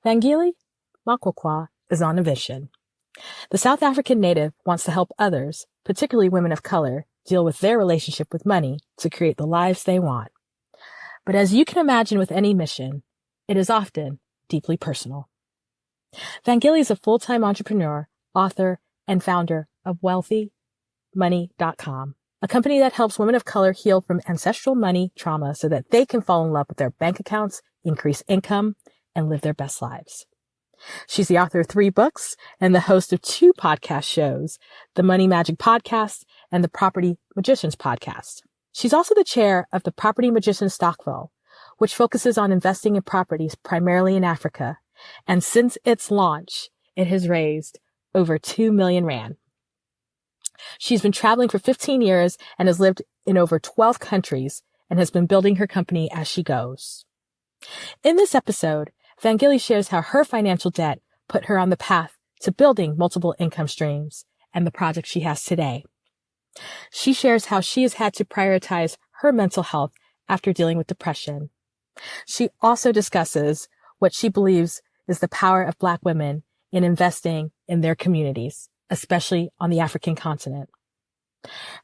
Vangile Makwakwa is on a mission. The South African native wants to help others, particularly women of color, deal with their relationship with money to create the lives they want. But as you can imagine with any mission, it is often deeply personal. Vangile is a full-time entrepreneur, author, and founder of WealthyMoney.com, a company that helps women of color heal from ancestral money trauma so that they can fall in love with their bank accounts, increase income, and live their best lives. She's the author of 3 books and the host of 2 podcast shows, the Money Magic Podcast and the Property Magicians Podcast. She's also the chair of the Property Magicians Stockville, which focuses on investing in properties primarily in Africa. And since its launch, it has raised over 2 million rand. She's been traveling for 15 years and has lived in over 12 countries and has been building her company as she goes. In this episode, Vangile shares how her financial debt put her on the path to building multiple income streams and the project she has today. She shares how she has had to prioritize her mental health after dealing with depression. She also discusses what she believes is the power of Black women in investing in their communities, especially on the African continent.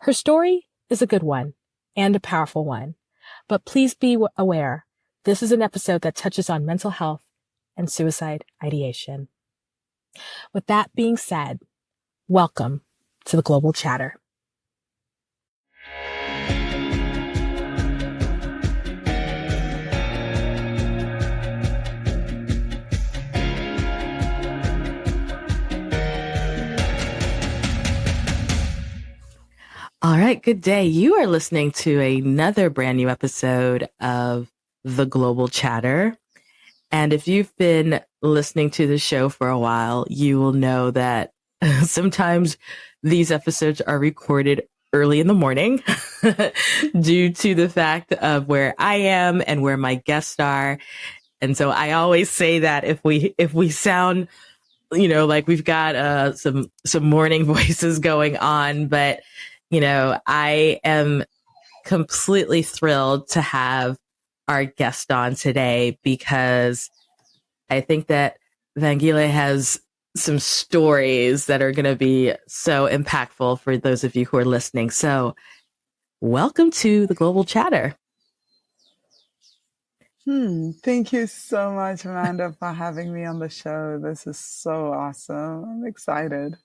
Her story is a good one and a powerful one, but please be aware, this is an episode that touches on mental health and suicide ideation. With that being said, welcome to the Global Chatter. All right, good day. You are listening to another brand new episode of the Global Chatter. And if you've been listening to the show for a while, you will know that sometimes these episodes are recorded early in the morning due to the fact of where I am and where my guests are. And so I always say that if we sound, like we've got some morning voices going on, but I am completely thrilled to have our guest on today because I think that Vangile has some stories that are going to be so impactful for those of you who are listening. So welcome to the Global Chatter. Thank you so much, Amanda, for having me on the show. This is so awesome. I'm excited.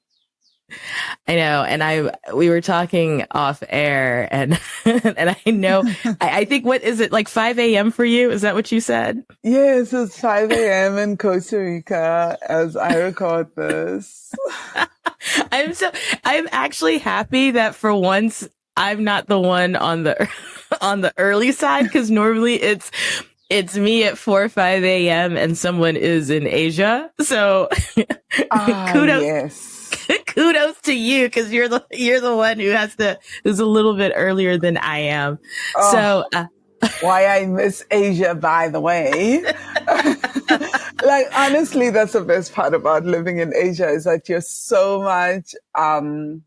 I know. And we were talking off air and I know, I think, what is it, like 5 a.m. for you? Is that what you said? Yes, it's 5 a.m. in Costa Rica as I record this. I'm actually happy that for once I'm not the one on the early side, because normally it's me at 4 or 5 a.m. and someone is in Asia. So kudos. Yes. Kudos to you, because you're the one who's a little bit earlier than I am. So why I miss Asia, by the way. Like, honestly, that's the best part about living in Asia, is that you're so much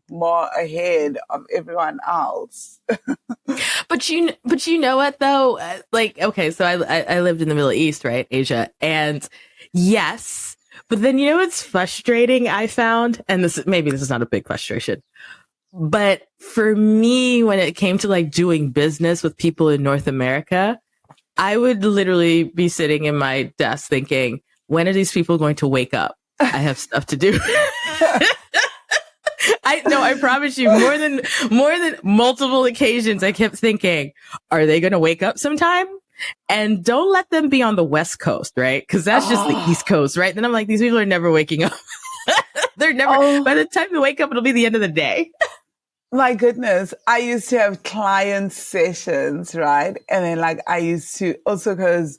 more ahead of everyone else. But you know what though? Okay, so I lived in the Middle East, right? Asia. And yes. But then, what's frustrating, I found, and this is not a big frustration, but for me, when it came to like doing business with people in North America, I would literally be sitting in my desk thinking, when are these people going to wake up? I have stuff to do. I promise you, more than multiple occasions, I kept thinking, are they going to wake up sometime? And don't let them be on the West Coast, right? Because that's just the East Coast, right? Then I'm like, these people are never waking up. They're never, by the time they wake up, it'll be the end of the day. My goodness. I used to have client sessions, right? And then I used to also, because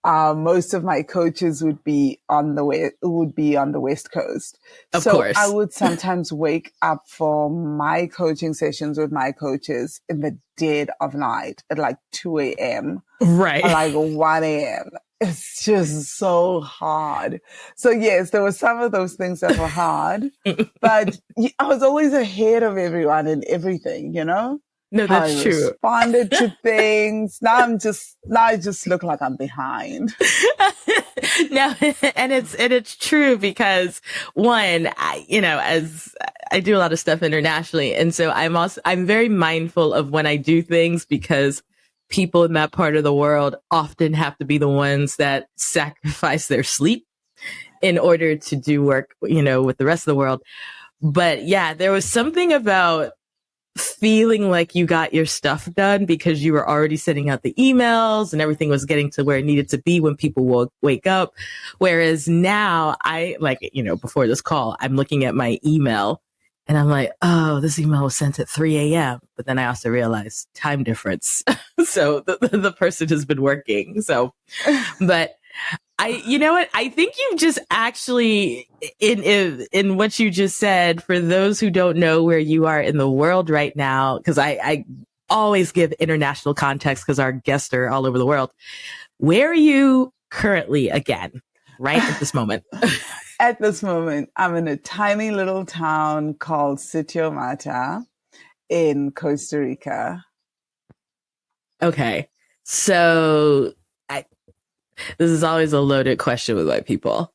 most of my coaches would be on the West Coast. Of course. I would sometimes wake up for my coaching sessions with my coaches in the dead of night at 2 a.m. Right. Or 1 a.m. It's just so hard. So yes, there were some of those things that were hard, but I was always ahead of everyone in everything, No, how I that's true. responded to things. Now I just look like I'm behind. No, and it's true because one, as I do a lot of stuff internationally, and so I'm very mindful of when I do things because people in that part of the world often have to be the ones that sacrifice their sleep in order to do work, with the rest of the world. But yeah, there was something about feeling like you got your stuff done because you were already sending out the emails and everything was getting to where it needed to be when people will wake up. Whereas now before this call, I'm looking at my email and I'm like, oh, this email was sent at 3 a.m. But then I also realized time difference. So the person has been working. So, but you know what? I think you've just actually, in what you just said, for those who don't know where you are in the world right now, because I always give international context because our guests are all over the world. Where are you currently again, right at this moment? At this moment, I'm in a tiny little town called Sitio Mata in Costa Rica. Okay. So this is always a loaded question with my people.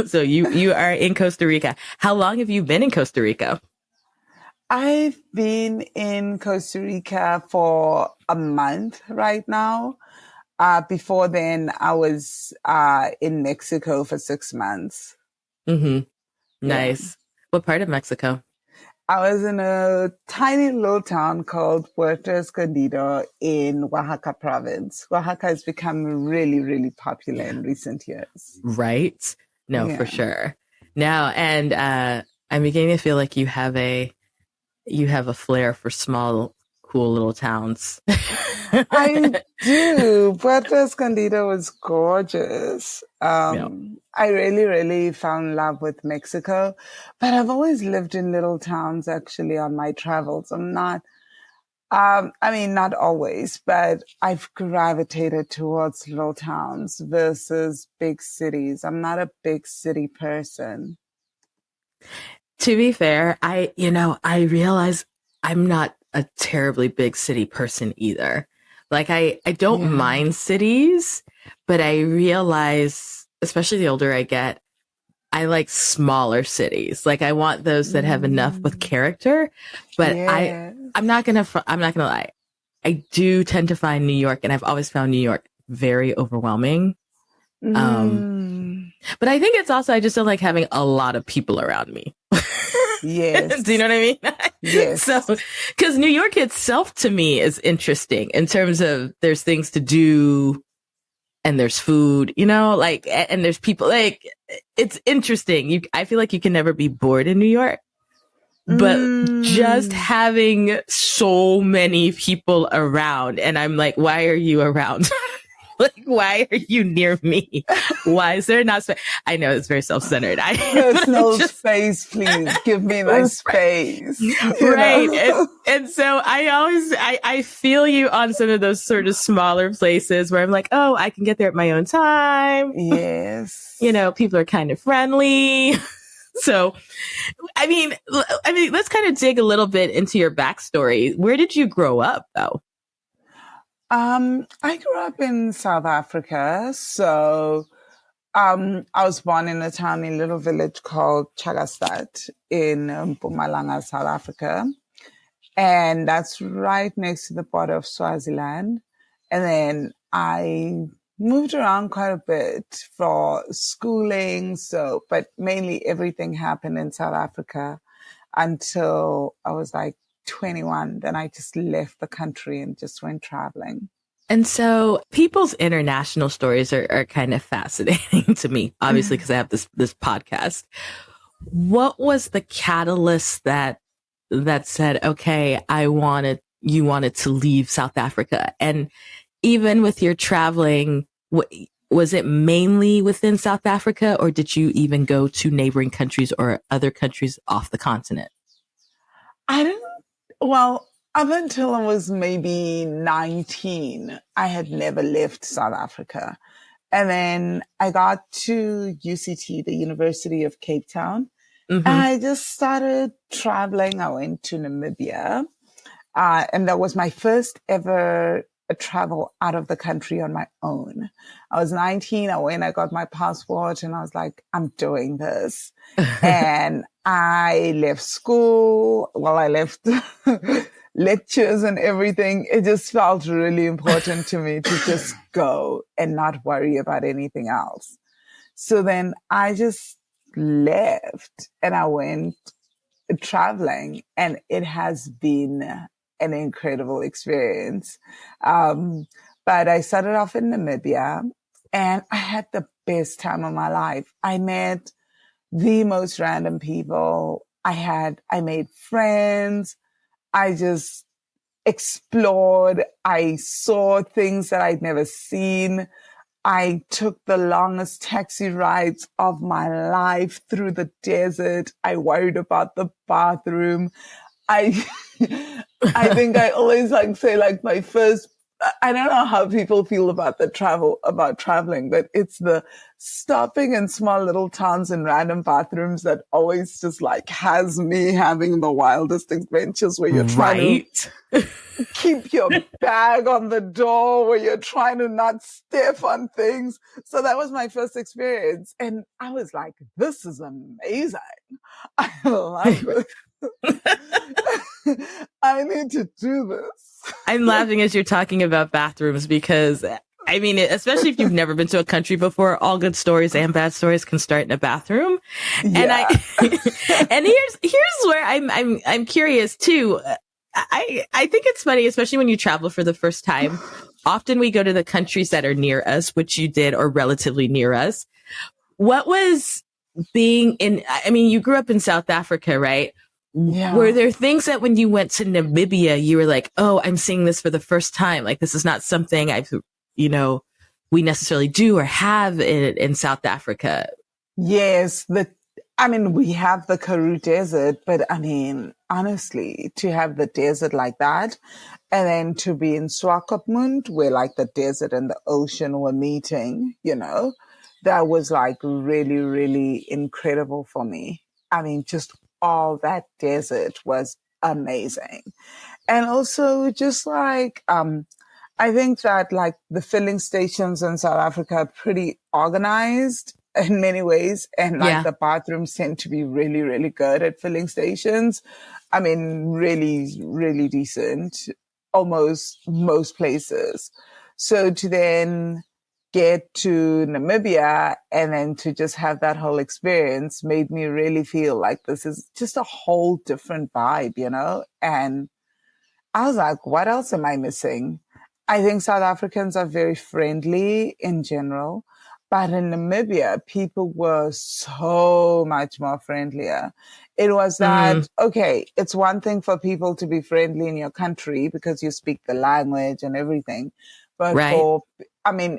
So you are in Costa Rica. How long have you been in Costa Rica? I've been in Costa Rica for a month right now. Before then, I was in Mexico for 6 months. Mm-hmm. Nice. Yeah. What part of Mexico? I was in a tiny little town called Puerto Escondido in Oaxaca province. Oaxaca has become really, really popular in recent years. Right? No, for sure. Now, and I'm beginning to feel like you have a flair for small, cool little towns. I do. Puerto Escondido was gorgeous. I really, really fell in love with Mexico, but I've always lived in little towns actually on my travels. I'm not, not always, but I've gravitated towards little towns versus big cities. I'm not a big city person. To be fair, I realize I'm not a terribly big city person either. Like I don't mind cities, but I realize, especially the older I get, I like smaller cities. Like I want those that have enough with character, but I'm not gonna lie. I do tend to find New York, and I've always found New York very overwhelming. But I think it's also, I just don't like having a lot of people around me. Yes. Do you know what I mean? Yes. So, because New York itself to me is interesting in terms of there's things to do and there's food, and there's people, like, it's interesting. I feel like you can never be bored in New York, but just having so many people around, and I'm like, why are you around? Like, why are you near me? Why is there not space? I know it's very self-centered. Personal space, please. Give me my space. Right. And so I feel you on some of those sort of smaller places where I'm like, oh, I can get there at my own time. Yes. People are kind of friendly. So, I mean, let's kind of dig a little bit into your backstory. Where did you grow up, though? I grew up in South Africa. So I was born in a tiny little village called Chagastad in Mpumalanga, South Africa. And that's right next to the border of Swaziland. And then I moved around quite a bit for schooling. But mainly everything happened in South Africa until I was like 21. Then I just left the country and just went traveling. And so people's international stories are kind of fascinating to me, obviously, because I have this podcast. What was the catalyst that said, okay, you wanted to leave South Africa? And even with your traveling, was it mainly within South Africa, or did you even go to neighboring countries or other countries off the continent? Up until I was maybe 19, I had never left South Africa. And then I got to UCT, the University of Cape Town. Mm-hmm. And I just started traveling. I went to Namibia. And that was my first ever travel out of the country on my own. I was 19. I got my passport and I was like, I'm doing this. And I left school. Well, I left lectures and everything. It just felt really important to me to just go and not worry about anything else. So then I just left and I went traveling, and it has been an incredible experience. But I started off in Namibia and I had the best time of my life. I met the most random people. I made friends. I just explored. I saw things that I'd never seen. I took the longest taxi rides of my life through the desert. I worried about the bathroom. I I think I always say my first, I don't know how people feel about about traveling, but it's the stopping in small little towns and random bathrooms that always just has me having the wildest adventures where you're trying to keep your bag on the door, where you're trying to not step on things. So that was my first experience. And I was like, this is amazing. I love it. I need to do this. I'm laughing as you're talking about bathrooms because, I mean, especially if you've never been to a country before, all good stories and bad stories can start in a bathroom. Yeah. And here's where I'm curious too. I think it's funny, especially when you travel for the first time. Often we go to the countries that are near us, which you did, or relatively near us. What was being in, I mean, you grew up in South Africa, right? Yeah. Were there things that when you went to Namibia, you were like, oh, I'm seeing this for the first time. Like, this is not something we necessarily do or have in South Africa. Yes. We have the Karoo Desert, but I mean, honestly, to have the desert like that, and then to be in Swakopmund, where the desert and the ocean were meeting, that was really, really incredible for me. I mean, just all that desert was amazing. And also just I think that the filling stations in South Africa are pretty organized in many ways. And the bathrooms tend to be really, really good at filling stations. I mean, really, really decent, almost most places. So to then get to Namibia and then to just have that whole experience made me really feel like this is just a whole different vibe, And I was like, what else am I missing? I think South Africans are very friendly in general, but in Namibia, people were so much more friendlier. It was that, okay, it's one thing for people to be friendly in your country because you speak the language and everything. But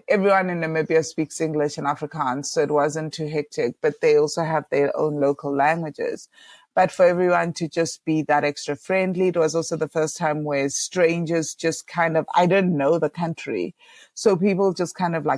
everyone in Namibia speaks English and Afrikaans, so it wasn't too hectic, but they also have their own local languages. But for everyone to just be that extra friendly, it was also the first time where strangers just I didn't know the country. So people just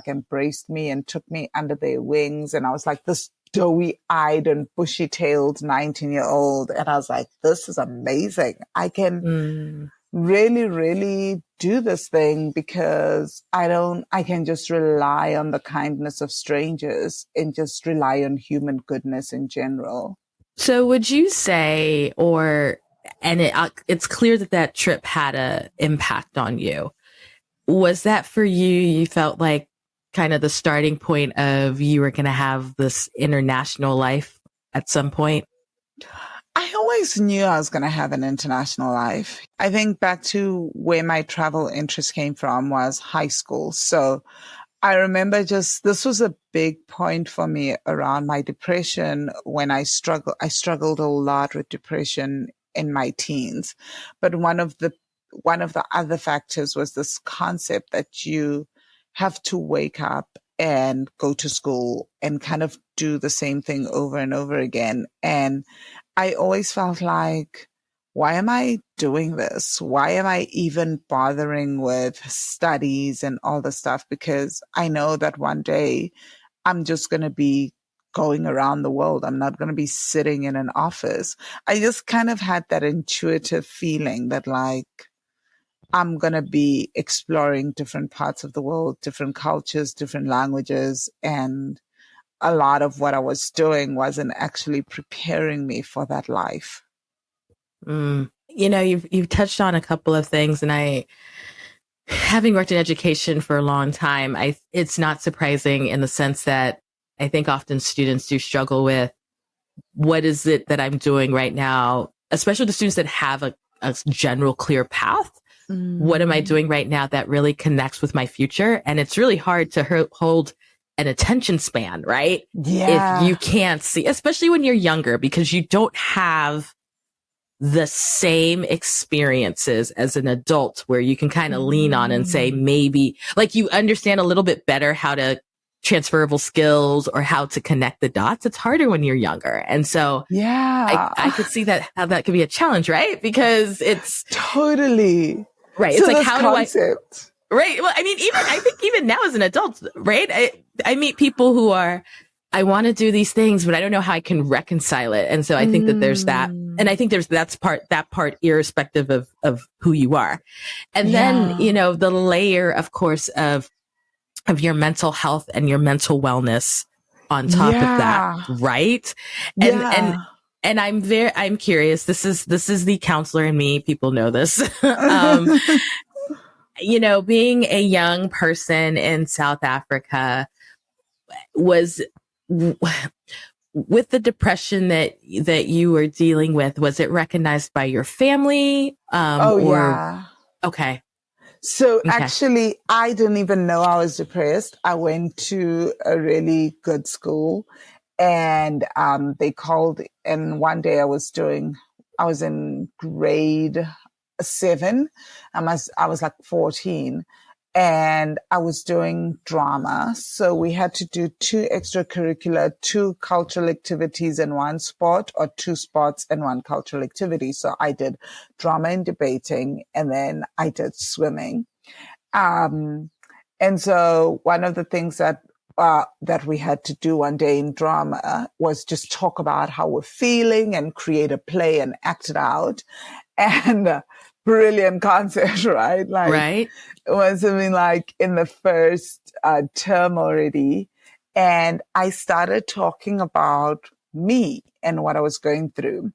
embraced me and took me under their wings. And I was like this doughy-eyed and bushy-tailed 19-year-old. And I was like, this is amazing. I can really, really do this thing because I can just rely on the kindness of strangers and just rely on human goodness in general. So would you say, it's clear that trip had an impact on you. Was that for you? You felt like kind of the starting point of you were going to have this international life at some point? I always knew I was going to have an international life. I think back to where my travel interest came from was high school. So I remember this was a big point for me around my depression when I struggled a lot with depression in my teens. But one of the other factors was this concept that you have to wake up and go to school and kind of do the same thing over and over again. And I always felt like, why am I doing this? Why am I even bothering with studies and all the stuff? Because I know that one day I'm just going to be going around the world. I'm not going to be sitting in an office. I just kind of had that intuitive feeling that like, I'm going to be exploring different parts of the world, different cultures, different languages. And a lot of what I was doing wasn't actually preparing me for that life. You know, you've touched on a couple of things, and having worked in education for a long time, it's not surprising in the sense that I think often students do struggle with what is it that I'm doing right now, especially the students that have a general clear path. What am I doing right now that really connects with my future? And it's really hard to hold an attention span, right? Yeah. If you can't see, especially when you're younger, because you don't have the same experiences as an adult where you can kind of lean on and say, maybe like you understand a little bit better how to transferable skills or how to connect the dots. It's harder when you're younger. And so I could see that how that could be a challenge, right? Because it's totally right. So it's like, how concept. do I, right. Well, I mean, I think even now as an adult, right. I meet people who I want to do these things, but I don't know how I can reconcile it. And so I think that there's that. And I think that part irrespective of who you are. And then, you know, the layer, of course, of your mental health and your mental wellness on top of that. Right. And I'm curious. This is the counselor in me. People know this. You know, being a young person in South Africa was with the depression that you were dealing with, was it recognized by your family? Okay. So actually, I didn't even know I was depressed. I went to a really good school, and they called, and one day I was in grade 7. I was like 14. And I was doing drama. So we had to do 2 extracurricular, 2 cultural activities and 1 sport, or 2 sports and 1 cultural activity. So I did drama and debating, and then I did swimming. And so one of the things that we had to do one day in drama was just talk about how we're feeling and create a play and act it out. And brilliant concept, right? Like, right. It was something like in the first term already. And I started talking about me and what I was going through.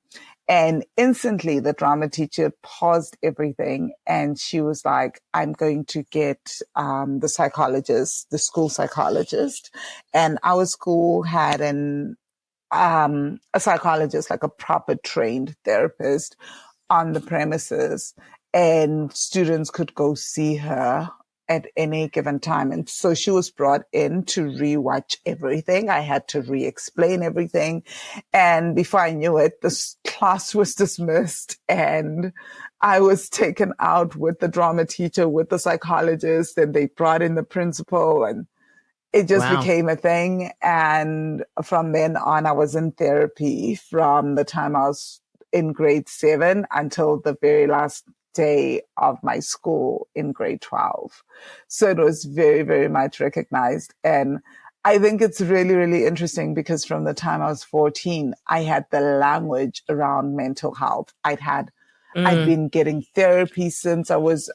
And instantly the drama teacher paused everything. And she was like, I'm going to get the school psychologist. And our school had a psychologist, like a proper trained therapist on the premises, and students could go see her at any given time. And so she was brought in to rewatch everything. I had to re-explain everything. And before I knew it, the class was dismissed, and I was taken out with the drama teacher, with the psychologist, and they brought in the principal, and it just became a thing. And from then on, I was in therapy from the time I was in grade 7 until the very last day of my school in grade 12. So it was very, very much recognized. And I think it's really, really interesting because from the time I was 14, I had the language around mental health. I'd been getting therapy since I was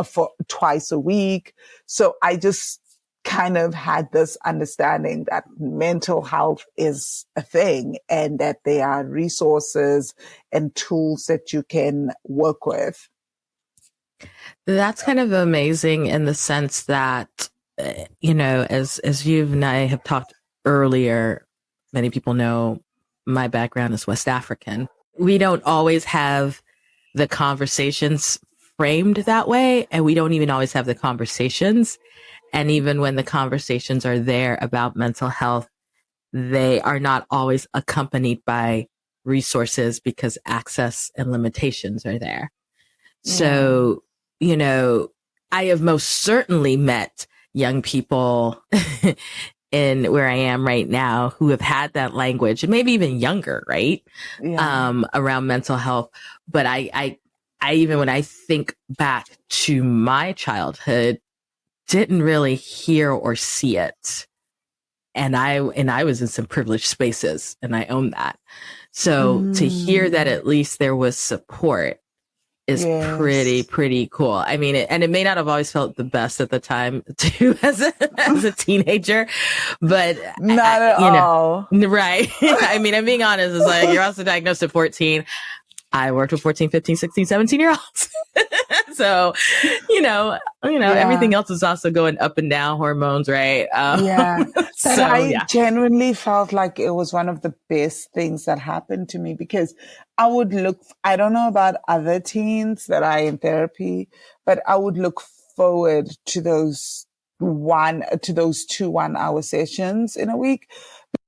for twice a week. So I just kind of had this understanding that mental health is a thing, and that there are resources and tools that you can work with. That's kind of amazing in the sense that, you know, as you and I have talked earlier, many people know my background is West African. We don't always have the conversations framed that way, and we don't even always have the conversations. And even when the conversations are there about mental health, they are not always accompanied by resources because access and limitations are there. So, you know, I have most certainly met young people in where I am right now who have had that language, and maybe even younger, right? Around mental health. But I even when I think back to my childhood, didn't really hear or see it And I was in some privileged spaces, and I own that. So to hear that at least there was support is pretty cool. I mean, it may not have always felt the best at the time too, as a teenager, but not at all. Right. I mean, I'm being honest. It's like, you're also diagnosed at 14. I worked with 14, 15, 16, 17-year-olds. So, everything else is also going up and down, hormones, right? But I genuinely felt like it was one of the best things that happened to me, because I don't know about other teens that are in therapy, but I would look forward to those 2 1-hour sessions in a week.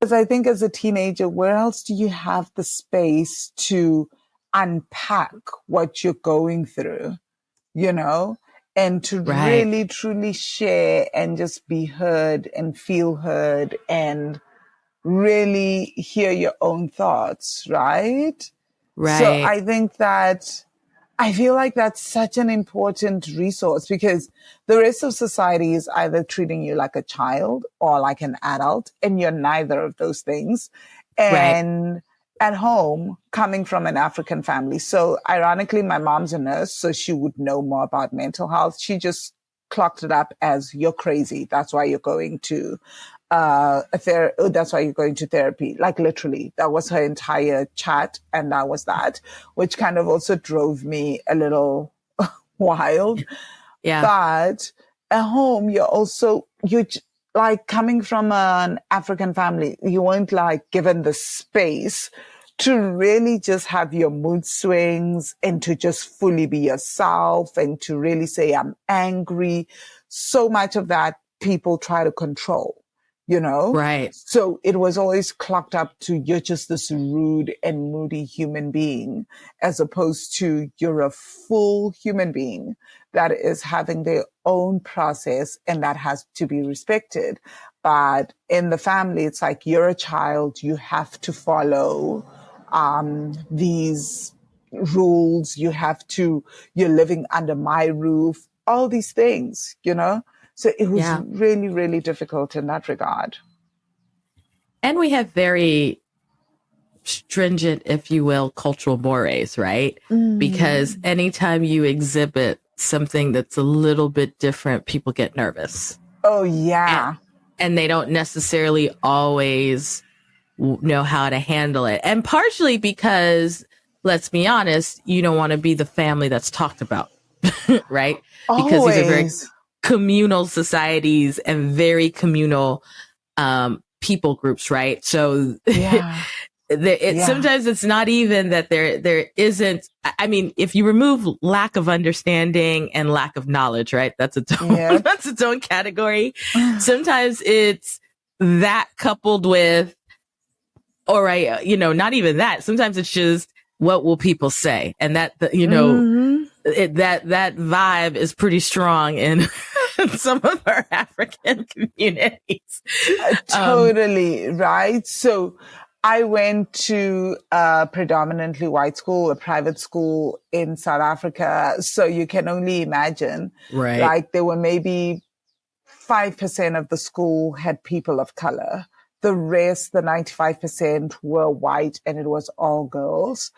Because I think as a teenager, where else do you have the space to unpack what you're going through, and to really, truly share and just be heard and feel heard and really hear your own thoughts, right? Right. So I feel like that's such an important resource, because the rest of society is either treating you like a child or like an adult, and you're neither of those things. And at home, coming from an African family. So ironically, my mom's a nurse, so she would know more about mental health. She just clocked it up as, you're crazy. That's why you're going to that's why you're going to therapy. Like literally, that was her entire chat. And that was that, which kind of also drove me a little wild. Yeah. But at home, you're like, coming from an African family, you weren't like given the space to really just have your mood swings and to just fully be yourself and to really say, I'm angry. So much of that people try to control, Right. So it was always clocked up to, you're just this rude and moody human being, as opposed to you're a full human being that is having their own process, and that has to be respected. But in the family, it's like, you're a child, you have to follow these rules, you're living under my roof, all these things, So it was really, really difficult in that regard. And we have very stringent, if you will, cultural mores, right? Because anytime you exhibit something that's a little bit different, people get nervous. Oh, yeah. And they don't necessarily always know how to handle it. And partially because, let's be honest, you don't want to be the family that's talked about, right? Always. Because these are very communal societies and very communal people groups, right? So sometimes it's not even that there isn't. I mean, if you remove lack of understanding and lack of knowledge, right? That's its own category. Sometimes it's that coupled with, all right, not even that. Sometimes it's just, what will people say? And that, that vibe is pretty strong in some of our African communities. Totally, right? So I went to a predominantly white school, a private school in South Africa. So you can only imagine, right? Like, there were maybe 5% of the school had people of color. The rest, the 95%, were white, and it was all girls.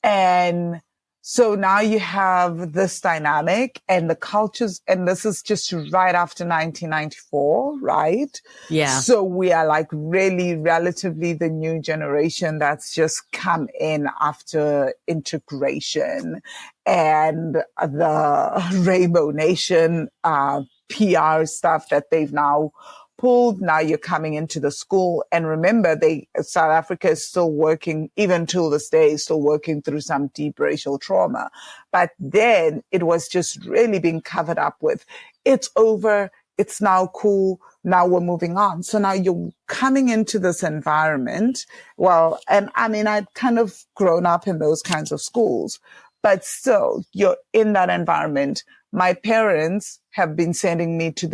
And so now you have this dynamic and the cultures, and this is just right after 1994, right? Yeah. So we are like really relatively the new generation that's just come in after integration and the Rainbow Nation PR stuff that they've now pulled. Now you're coming into the school, and remember, South Africa is still working, even till this day, still working through some deep racial trauma. But then it was just really being covered up with, it's over, it's now cool, now we're moving on. So now you're coming into this environment. Well, and I mean, I'd kind of grown up in those kinds of schools, but still, you're in that environment. My parents have been sending me to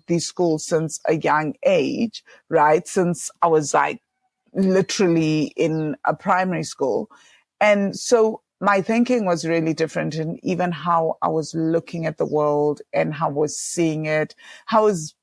these schools since a young age, right? Since I was like literally in a primary school. And so my thinking was really different, and even how I was looking at the world and how I was seeing it, how I was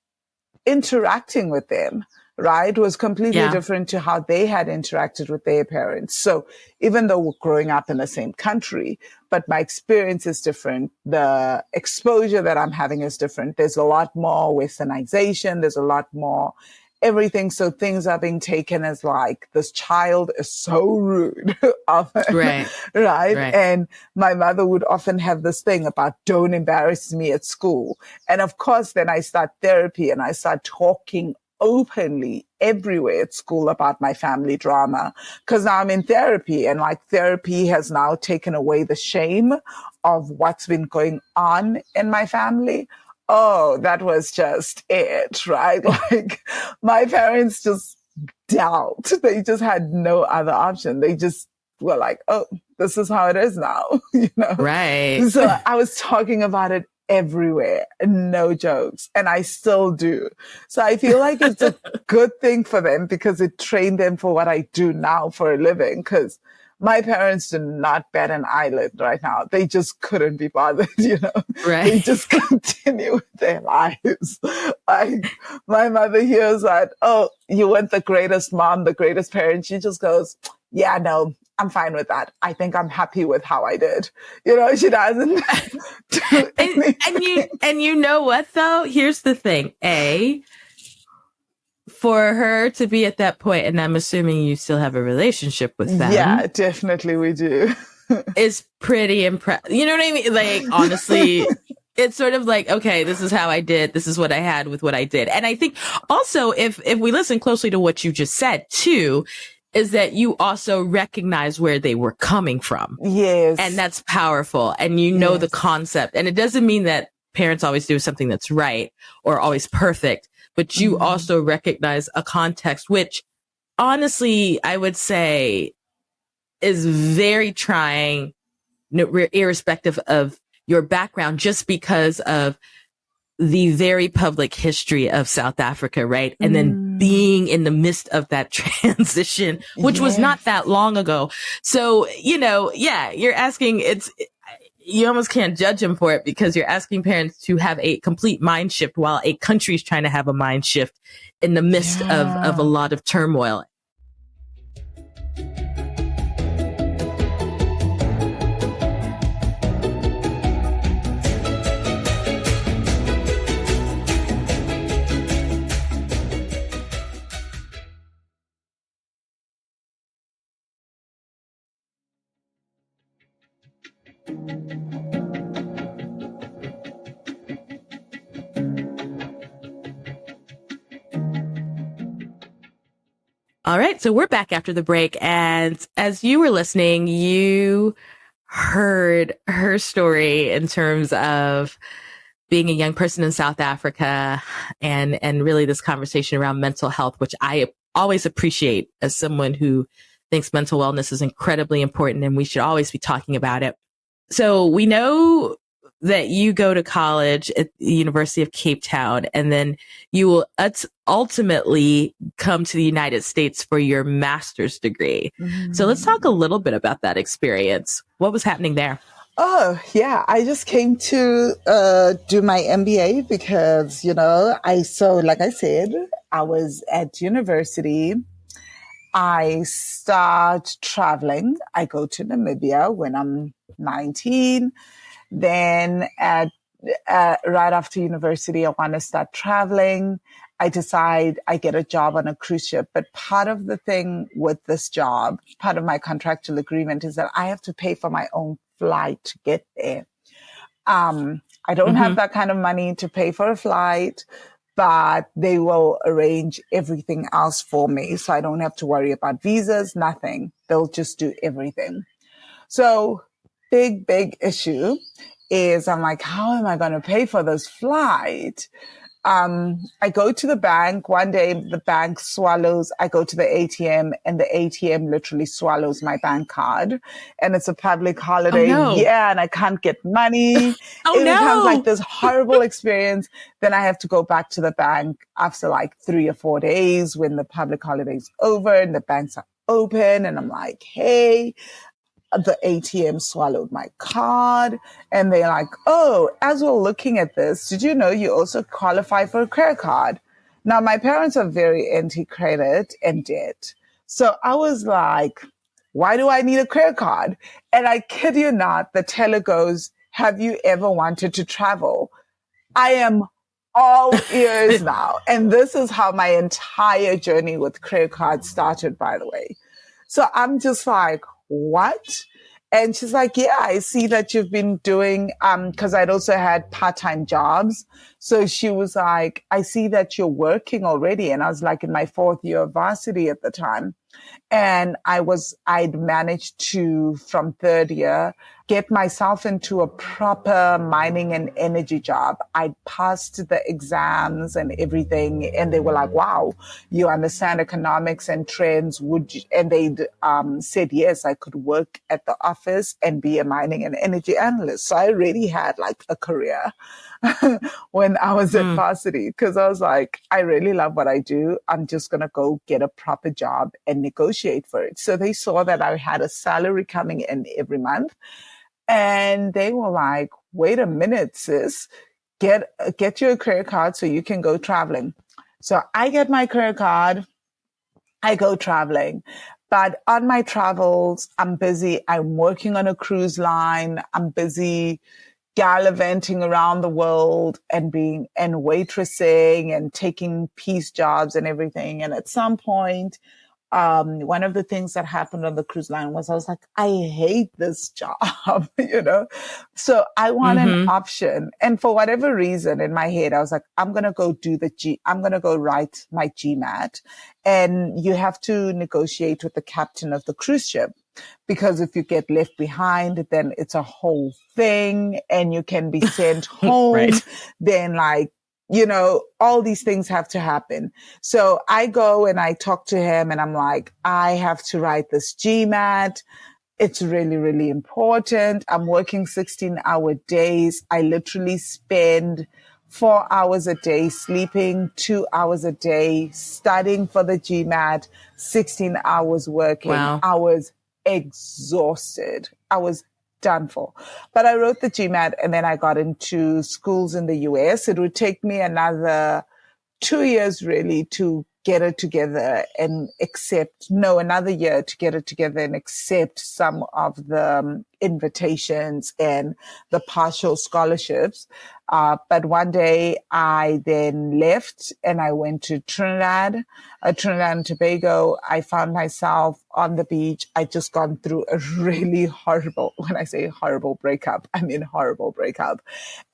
interacting with them. right, was completely Yeah. different to how they had interacted with their parents. So even though we're growing up in the same country, but my experience is different. The exposure that I'm having is different. There's a lot more westernization. There's a lot more everything. So things are being taken as like, this child is so rude. Often, Right. right? Right. And my mother would often have this thing about, don't embarrass me at school. And of course, then I start therapy and I start talking openly everywhere at school about my family drama, because now I'm in therapy, and like therapy has now taken away the shame of what's been going on in my family. Oh, that was just it, right? Like my parents just dealt. They just had no other option. They just were like, oh, this is how it is now, you know? Right. So I was talking about it everywhere, no jokes. And I still do. So I feel like it's a good thing for them because it trained them for what I do now for a living. Because my parents do not bat an eyelid right now. They just couldn't be bothered, you know. Right. They just continue with their lives. Like my mother hears that, oh, you weren't the greatest mom, the greatest parent. She just goes, yeah, no, I'm fine with that. I think I'm happy with how I did. You know, she doesn't do anything. And you know what though? Here's the thing. For her to be at that point, and I'm assuming you still have a relationship with them. Yeah, definitely we do. Is pretty impressive. You know what I mean? Like, honestly, it's sort of like, okay, this is how I did. This is what I had with what I did. And I think also if we listen closely to what you just said too, is that you also recognize where they were coming from. Yes. And that's powerful. And you know the concept. And it doesn't mean that parents always do something that's right or always perfect, but you also recognize a context, which honestly, I would say is very trying, irrespective of your background, just because of the very public history of South Africa, right? And then being in the midst of that transition, which was not that long ago. So, you know, you're asking, you almost can't judge them for it because you're asking parents to have a complete mind shift while a country's trying to have a mind shift in the midst of a lot of turmoil. All right. So we're back after the break. And as you were listening, you heard her story in terms of being a young person in South Africa and really this conversation around mental health, which I always appreciate as someone who thinks mental wellness is incredibly important and we should always be talking about it. So we know that you go to college at the University of Cape Town, and then you will ultimately come to the United States for your master's degree. So let's talk a little bit about that experience. What was happening there? Oh, yeah. I just came to do my MBA because, you know, like I said, I was at university. I start traveling. I go to Namibia when I'm 19. Then right after university, I want to start traveling. I decide I get a job on a cruise ship. But part of the thing with this job, part of my contractual agreement is that I have to pay for my own flight to get there. I don't have that kind of money to pay for a flight, but they will arrange everything else for me. So I don't have to worry about visas, nothing. They'll just do everything. So big issue is I'm like, how am I going to pay for this flight? I go to the bank one day, the bank swallows, I go to the ATM and the ATM literally swallows my bank card and it's a public holiday. Oh, no. Yeah. And I can't get money. It becomes like this horrible experience. Then I have to go back to the bank after like 3 or 4 days when the public holiday is over and the banks are open. And I'm like, hey, the ATM swallowed my card. And they're like, oh, as we're looking at this, did you know you also qualify for a credit card? Now, my parents are very anti-credit and debt. So I was like, why do I need a credit card? And I kid you not, the teller goes, have you ever wanted to travel? I am all ears now. And this is how my entire journey with credit cards started, by the way. So I'm just like, what? And she's like, yeah, I see that you've been doing, cause I'd also had part-time jobs. So she was like, I see that you're working already. And I was like in my 4th year of varsity at the time. And I'd managed to, from 3rd year, get myself into a proper mining and energy job. I passed the exams and everything. And they were like, wow, you understand economics and trends. Would you? And they said, yes, I could work at the office and be a mining and energy analyst. So I already had like a career when I was at varsity, because I was like, I really love what I do. I'm just going to go get a proper job and negotiate for it. So they saw that I had a salary coming in every month. And they were like, wait a minute, sis, get you a credit card so you can go traveling. So I get my credit card. I go traveling. But on my travels, I'm busy. I'm working on a cruise line. I'm busy gallivanting around the world and waitressing and taking piece jobs and everything. And at some point, one of the things that happened on the cruise line was I was like, I hate this job, So I want an option. And for whatever reason in my head, I was like, I'm going to go I'm going to go write my GMAT. And you have to negotiate with the captain of the cruise ship. Because if you get left behind, then it's a whole thing and you can be sent home. Right. Then all these things have to happen. So I go and I talk to him and I'm like, I have to write this GMAT. It's really, really important. I'm working 16-hour days. I literally spend 4 hours a day sleeping, 2 hours a day studying for the GMAT, 16 hours working. Wow. I was exhausted. I was done for. But I wrote the GMAT and then I got into schools in the US. It would take me another 2 years really to get it together and another year to get it together and accept some of the invitations and the partial scholarships. But one day I then left and I went to Trinidad and Tobago. I found myself on the beach. I just gone through a really horrible, when I say horrible breakup, I mean horrible breakup.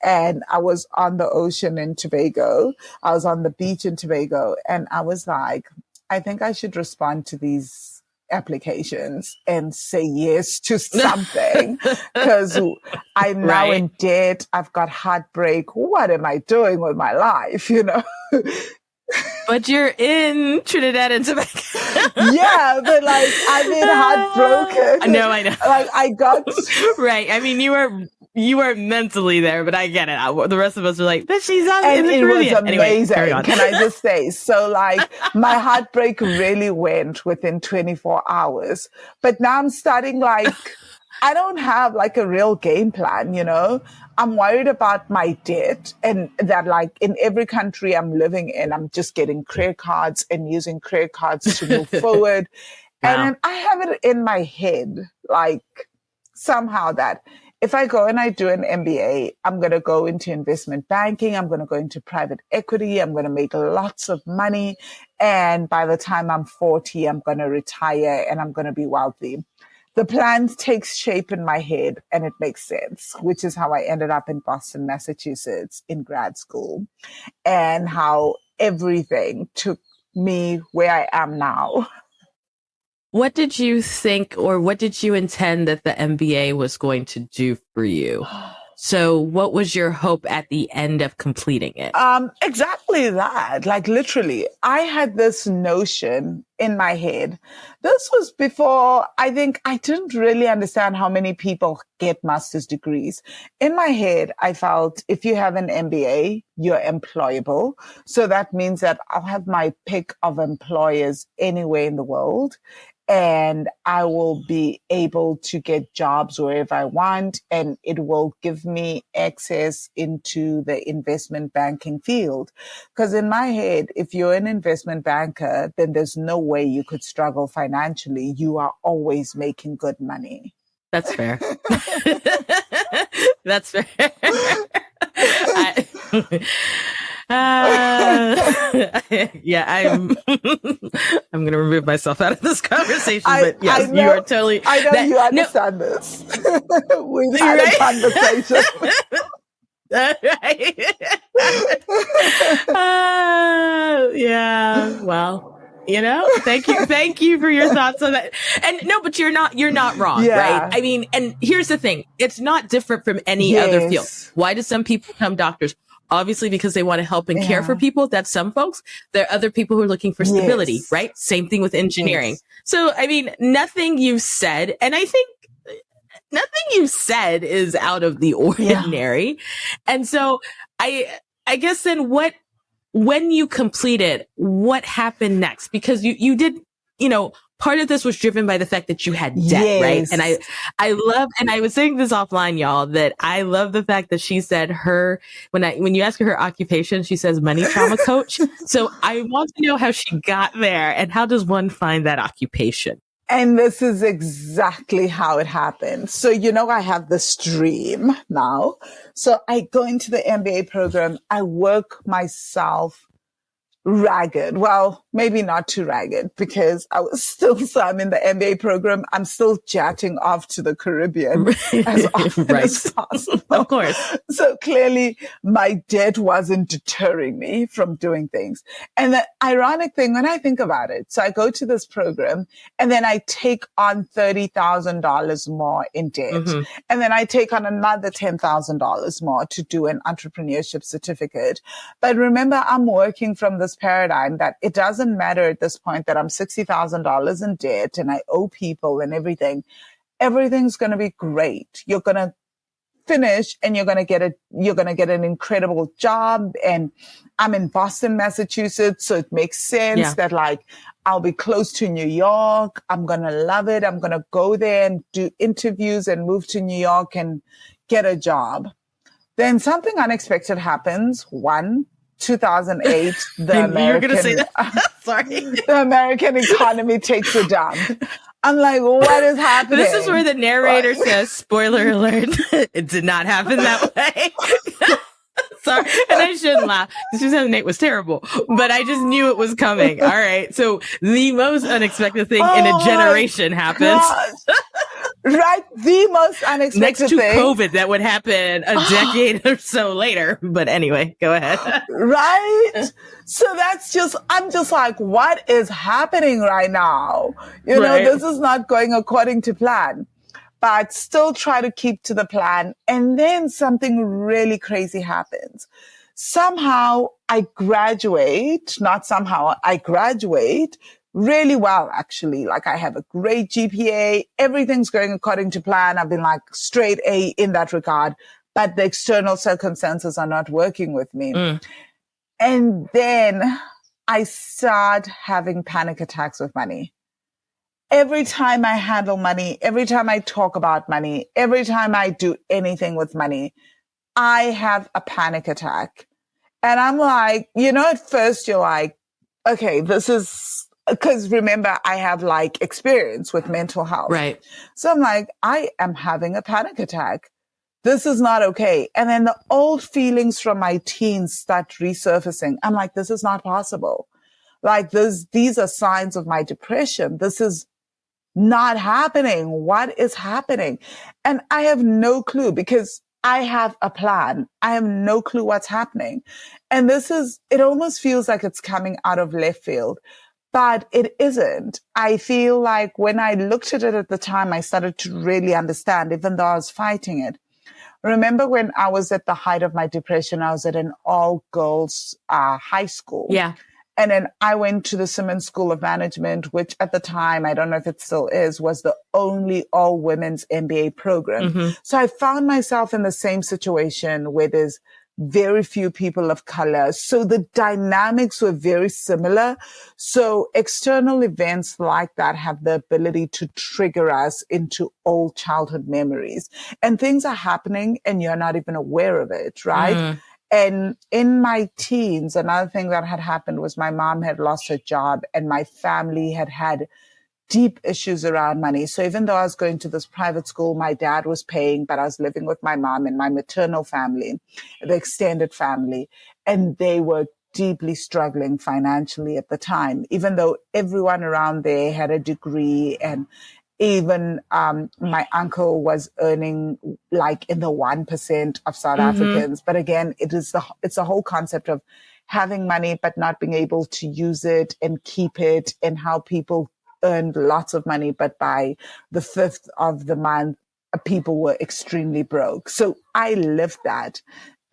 And I was on the ocean in Tobago. I was on the beach in Tobago and I was like, I think I should respond to these applications and say yes to something because I'm now in debt. I've got heartbreak. What am I doing with my life? But you're in Trinidad and Tobago. Yeah, but I've been heartbroken. I know. I got right. I mean, you were mentally there, but I get it. The rest of us are like, but she's on in the it Caribbean. was amazing. Anyway, can I just say? So my heartbreak really went within 24 hours. But now I'm starting I don't have a real game plan, I'm worried about my debt and that in every country I'm living in, I'm just getting credit cards and using credit cards to move forward. Wow. And then I have it in my head, somehow that if I go and I do an MBA, I'm going to go into investment banking. I'm going to go into private equity. I'm going to make lots of money. And by the time I'm 40, I'm going to retire and I'm going to be wealthy. The plan takes shape in my head and it makes sense, which is how I ended up in Boston, Massachusetts in grad school and how everything took me where I am now. What did you think or what did you intend that the MBA was going to do for you? So what was your hope at the end of completing it? Exactly that. Literally, I had this notion in my head. This was before I didn't really understand how many people get master's degrees. In my head, I felt if you have an MBA, you're employable. So that means that I'll have my pick of employers anywhere in the world. and I will be able to get jobs wherever I want, and it will give me access into the investment banking field. Because in my head, if you're an investment banker, then there's no way you could struggle financially. You are always making good money. That's fair. That's fair. Yeah, I'm I'm going to remove myself out of this conversation, but yes, I know, you are totally. I know you understand this. We've had a conversation. Yeah, well, thank you for your thoughts on that. And no, but you're not wrong, right? I mean, and here's the thing. It's not different from any other field. Why do some people become doctors? Obviously, because they want to help and care for people. That's some folks. There are other people who are looking for stability, right? Same thing with engineering. So, I mean, nothing you've said, and I think nothing you've said is out of the ordinary. And so I guess then when you completed, what happened next? Because you did, part of this was driven by the fact that you had debt, right? And I love, and I was saying this offline, y'all, that I love the fact that she said when you ask her her occupation, she says money trauma coach. So I want to know how she got there, and how does one find that occupation? And this is exactly how it happened. So, I have this dream now. So I go into the MBA program. I work myself ragged. Well, maybe not too ragged, because I'm in the MBA program. I'm still jetting off to the Caribbean as often as possible. Of course. So clearly my debt wasn't deterring me from doing things. And the ironic thing, when I think about it, so I go to this program and then I take on $30,000 more in debt. Mm-hmm. And then I take on another $10,000 more to do an entrepreneurship certificate. But remember, I'm working from this paradigm that it doesn't matter at this point that I'm $60,000 in debt and I owe people and everything. Everything's going to be great. You're going to finish and you're going to get an incredible job. And I'm in Boston, Massachusetts. So it makes sense that I'll be close to New York. I'm going to love it. I'm going to go there and do interviews and move to New York and get a job. Then something unexpected happens. 2008, the American economy takes a dump. I'm like, what is happening? This is where the narrator says, spoiler alert, it did not happen that way. Sorry. And I shouldn't laugh. 2008 was terrible, but I just knew it was coming. All right. So the most unexpected thing in a generation happens. Right. The most unexpected next to thing. COVID that would happen a decade or so later. But anyway, go ahead. Right. So I'm just like, what is happening right now? This is not going according to plan, but still try to keep to the plan. And then something really crazy happens. Somehow I graduate really well, actually. Like, I have a great GPA. Everything's going according to plan. I've been like straight A in that regard, but the external circumstances are not working with me. And then I start having panic attacks with money. Every time I handle money, every time I talk about money, every time I do anything with money, I have a panic attack. And I'm like, at first you're like, okay, this is, because remember, I have experience with mental health. Right. So I'm like, I am having a panic attack. This is not okay. And then the old feelings from my teens start resurfacing. I'm like, this is not possible. These are signs of my depression. This is not happening. What is happening? And I have no clue, because I have a plan. I have no clue what's happening. And it almost feels like it's coming out of left field. But it isn't. I feel like when I looked at it at the time, I started to really understand, even though I was fighting it. Remember when I was at the height of my depression, I was at an all-girls high school. Yeah. And then I went to the Simmons School of Management, which at the time, I don't know if it still is, was the only all-women's MBA program. Mm-hmm. So I found myself in the same situation where there's very few people of color. So the dynamics were very similar. So external events like that have the ability to trigger us into old childhood memories, and things are happening and you're not even aware of it, right? And in my teens, another thing that had happened was my mom had lost her job and my family had deep issues around money. So even though I was going to this private school, my dad was paying, but I was living with my mom and my maternal family, the extended family, and they were deeply struggling financially at the time, even though everyone around there had a degree, and even my uncle was earning like in the 1% of South Africans. But again, it's the whole concept of having money but not being able to use it and keep it, and how people earned lots of money, but by the 5th of the month, people were extremely broke. So I lived that.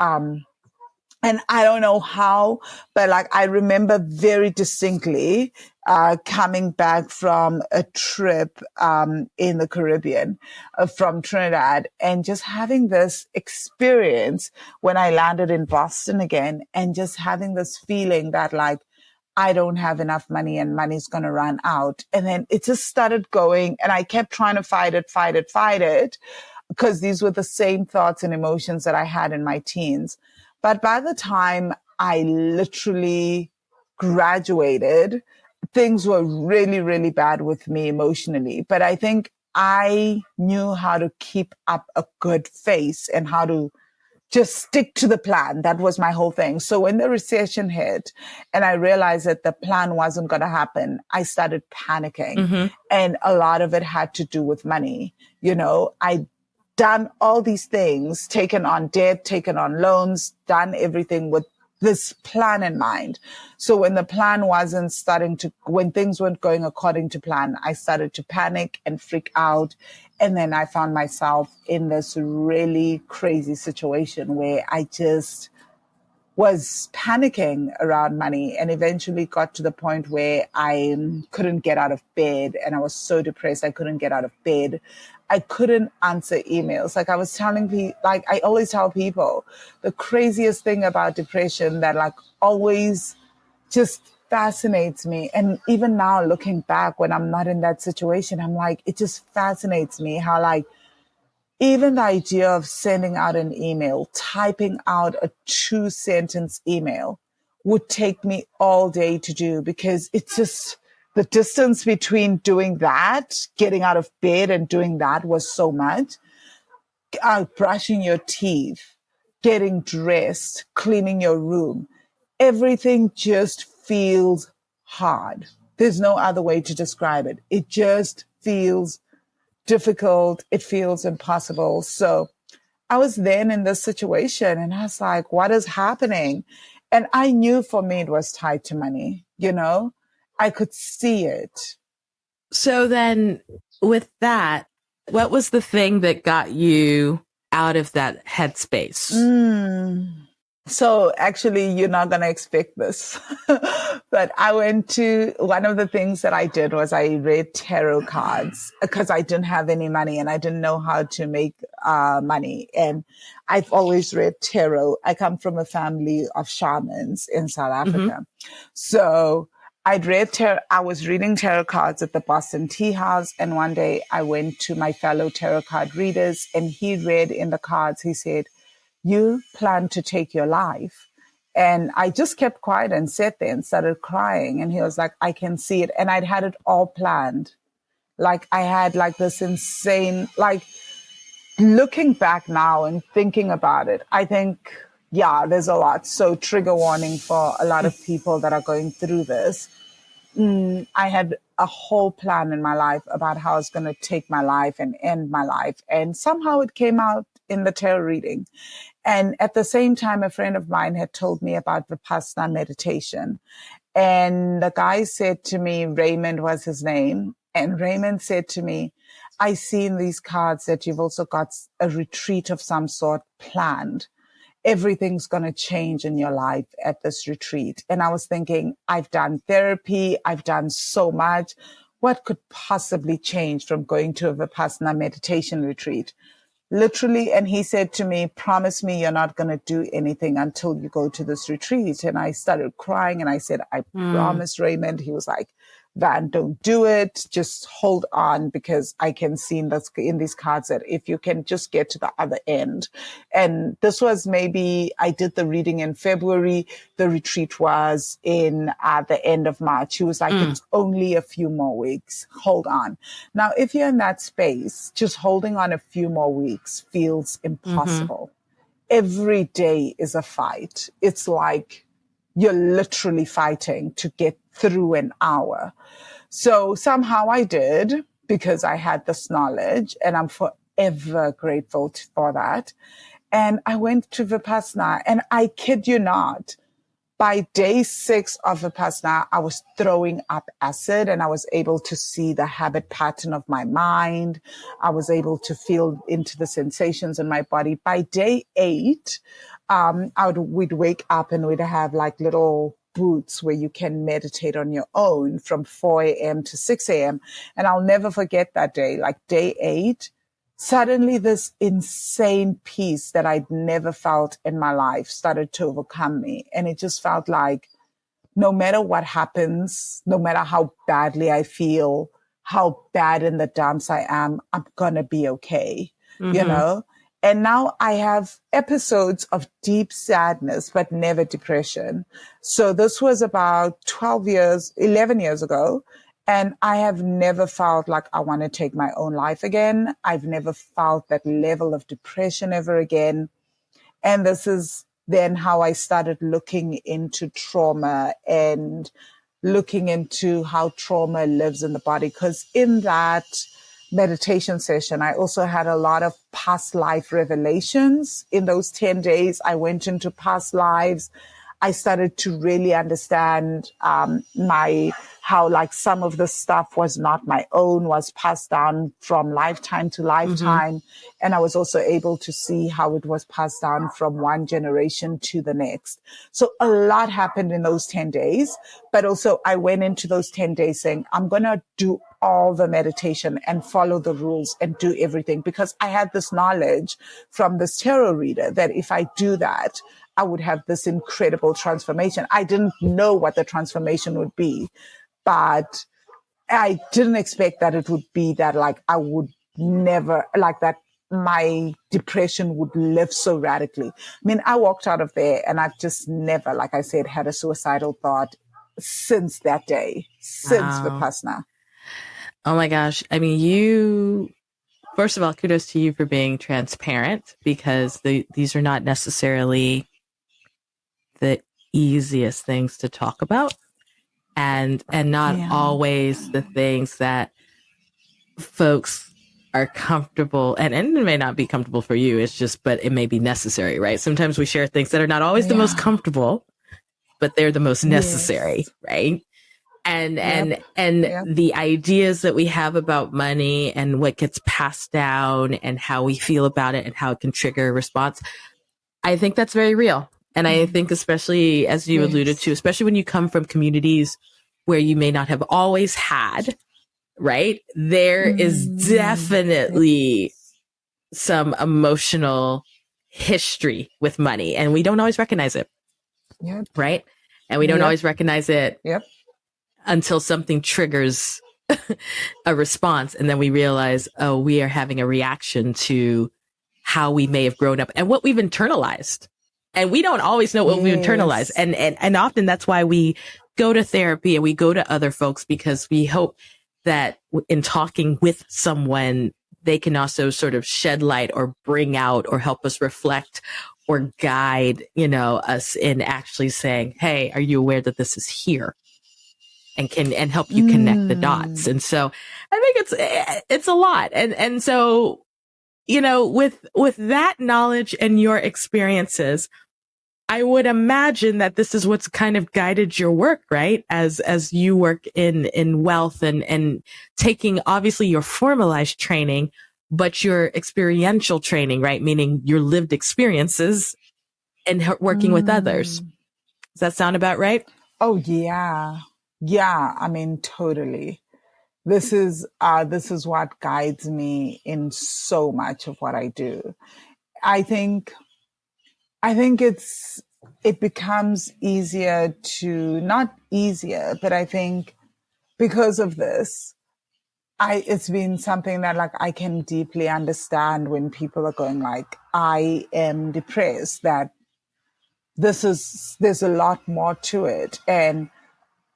And I don't know how, but like I remember very distinctly coming back from a trip in the Caribbean from Trinidad, and just having this experience when I landed in Boston again, and just having this feeling that like I don't have enough money and money's going to run out. And then it just started going, and I kept trying to fight it, because these were the same thoughts and emotions that I had in my teens. But by the time I literally graduated, things were really, really bad with me emotionally. But I think I knew how to keep up a good face and how to just stick to the plan. That was my whole thing. So when the recession hit and I realized that the plan wasn't going to happen, I started panicking. And a lot of it had to do with money. You know, I done all these things, taken on debt, taken on loans, done everything with this plan in mind. So when the plan when things weren't going according to plan, I started to panic and freak out. And then I found myself in this really crazy situation where I just was panicking around money, and eventually got to the point where I couldn't get out of bed, and I was so depressed I couldn't get out of bed. I couldn't answer emails. Like I was telling people, like I always tell people, the craziest thing about depression that like always just fascinates me. And even now looking back when I'm not in that situation, I'm like, it just fascinates me how like even the idea of sending out an email, typing out a 2-sentence email would take me all day to do, because it's just the distance between doing that, getting out of bed and doing that was so much. Brushing your teeth, getting dressed, cleaning your room, everything just feels hard. There's no other way to describe it. It just feels difficult. It feels impossible. So I was then in this situation and I was like, what is happening? And I knew for me it was tied to money, you know, I could see it. So then with that, what was the thing that got you out of that headspace? So actually, you're not going to expect this, but one of the things that I did was I read tarot cards because I didn't have any money and I didn't know how to make money. And I've always read tarot. I come from a family of shamans in South Africa. So I was reading tarot cards at the Boston Tea House. And one day I went to my fellow tarot card readers and he read in the cards, he said, you plan to take your life. And I just kept quiet and sat there and started crying. And he was like, I can see it. And I'd had it all planned. Like I had like this insane, like looking back now and thinking about it, I think, yeah, there's a lot. So trigger warning for a lot of people that are going through this. I had a whole plan in my life about how I was going to take my life and end my life. And somehow it came out in the tarot reading. And at the same time, a friend of mine had told me about Vipassana meditation. And the guy said to me, Raymond was his name. And Raymond said to me, I see in these cards that you've also got a retreat of some sort planned. Everything's going to change in your life at this retreat. And I was thinking, I've done therapy. I've done so much. What could possibly change from going to a Vipassana meditation retreat? literally. And he said to me, promise me you're not going to do anything until you go to this retreat. And I started crying and I said, I promise, Raymond. He was like, Van, don't do it. Just hold on, because I can see in these cards that if you can just get to the other end. And this was maybe, I did the reading in February. The retreat was in the end of March. He was like, it's only a few more weeks. Hold on. Now, if you're in that space, just holding on a few more weeks feels impossible. Every day is a fight. It's like you're literally fighting to get through an hour. So somehow I did, because I had this knowledge, and I'm forever grateful for that. And I went to Vipassana, and I kid you not, by day 6 of Vipassana, I was throwing up acid, and I was able to see the habit pattern of my mind. I was able to feel into the sensations in my body. By day 8, we'd wake up and we'd have like little booths where you can meditate on your own from 4 a.m. to 6 a.m. And I'll never forget that day, like day 8. Suddenly this insane peace that I'd never felt in my life started to overcome me. And it just felt like no matter what happens, no matter how badly I feel, how bad in the dumps I am, I'm going to be okay, you know? And now I have episodes of deep sadness, but never depression. So this was about 11 years ago. And I have never felt like I want to take my own life again. I've never felt that level of depression ever again. And this is then how I started looking into trauma and looking into how trauma lives in the body. Because in that meditation session, I also had a lot of past life revelations. In those 10 days, I went into past lives. I started to really understand how like some of the stuff was not my own, was passed down from lifetime to lifetime. And I was also able to see how it was passed down from one generation to the next. So a lot happened in those 10 days, but also I went into those 10 days saying, I'm going to do all the meditation and follow the rules and do everything, because I had this knowledge from this tarot reader that if I do that, I would have this incredible transformation. I didn't know what the transformation would be, but I didn't expect that it would be that like I would never, like that my depression would lift so radically. I mean, I walked out of there and I've just never, like I said, had a suicidal thought since that day, since Vipassana. Oh my gosh. I mean, first of all, kudos to you for being transparent, because these are not necessarily the easiest things to talk about, and not always the things that folks are comfortable, and it may not be comfortable for you. It's just, but it may be necessary, right? Sometimes we share things that are not always the most comfortable, but they're the most necessary, right? And the ideas that we have about money and what gets passed down and how we feel about it and how it can trigger a response, I think that's very real. And I think, especially as you alluded to, especially when you come from communities where you may not have always had, right? There is definitely some emotional history with money, and we don't always recognize it. Right? And we don't always recognize it until something triggers a response. And then we realize, oh, we are having a reaction to how we may have grown up and what we've internalized. And we don't always know what we've internalized. And often that's why we go to therapy and we go to other folks, because we hope that in talking with someone, they can also sort of shed light or bring out or help us reflect or guide, us in actually saying, hey, are you aware that this is here? And help you connect the dots. And so I think it's a lot. And so, with that knowledge and your experiences, I would imagine that this is what's kind of guided your work, right? As you work in wealth and taking obviously your formalized training, but your experiential training, right? Meaning your lived experiences and working with others. Does that sound about right? Oh, yeah. Yeah. I mean, totally. this is what guides me in so much of what I do. I think it becomes easier to, not easier, but I think because of this, it's been something that like I can deeply understand when people are going like, I am depressed, that there's a lot more to it. And